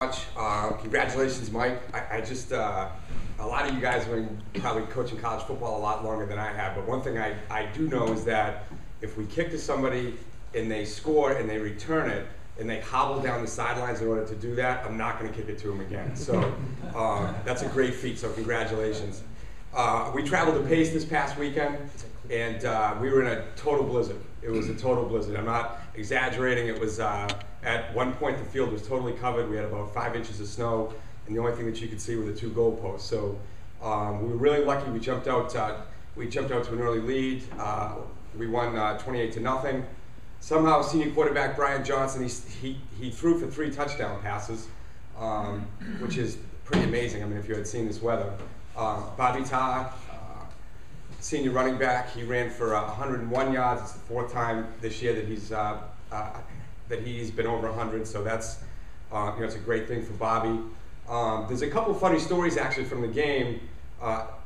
Much. Congratulations, Mike. I just, a lot of you guys have been probably coaching college football a lot longer than I have, but one thing I do know is that if we kick to somebody and they score and they return it and they hobble down the sidelines in order to do that, I'm not going to kick it to them again. So that's a great feat, so congratulations. We traveled to Pace this past weekend, and we were in a total blizzard. It was a total blizzard. I'm not exaggerating. It was, at one point the field was totally covered. We had about 5 inches of snow, and the only thing that you could see were the 2 goalposts. So we were really lucky. We jumped out to an early lead. We won 28-0. Somehow, senior quarterback Brian Johnson, he threw for 3 touchdown passes, which is pretty amazing. I mean, if you had seen this weather. Bobby Ta, senior running back, he ran for 101 yards. It's the 4th time this year that he's been over 100. So that's it's a great thing for Bobby. There's a couple of funny stories actually from the game.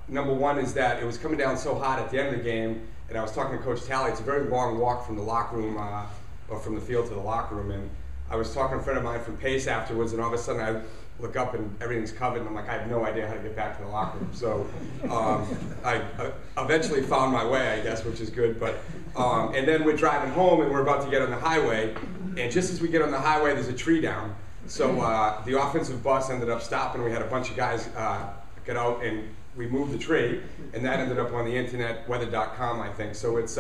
Number one is that it was coming down so hot at the end of the game, and I was talking to Coach Talley. It's a very long walk from the locker room, or from the field to the locker room, and I was talking to a friend of mine from Pace afterwards, and all of a sudden I look up and everything's covered, and I'm like, I have no idea how to get back to the locker room. So I eventually found my way, I guess, which is good. But and then we're driving home, and we're about to get on the highway, and just as we get on the highway, there's a tree down. So the offensive bus ended up stopping. We had a bunch of guys get out, and we moved the tree, and that ended up on the internet, weather.com, I think. So it's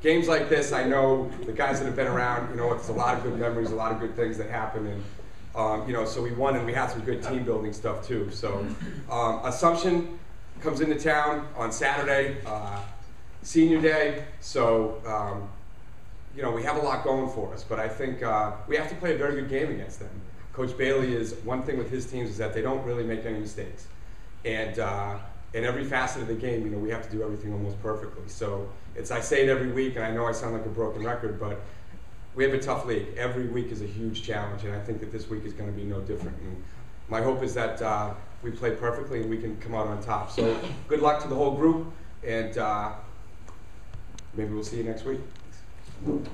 games like this. I know the guys that have been around. It's a lot of good memories, a lot of good things that happen, and so we won, and we had some good team building stuff too. So Assumption comes into town on Saturday, senior day. So we have a lot going for us, but I think we have to play a very good game against them. Coach Bailey is, one thing with his teams is that they don't really make any mistakes. And in every facet of the game, we have to do everything almost perfectly. So I say it every week, and I know I sound like a broken record, but we have a tough league. Every week is a huge challenge, and I think that this week is going to be no different. And my hope is that we play perfectly and we can come out on top. So good luck to the whole group, and maybe we'll see you next week. Thanks.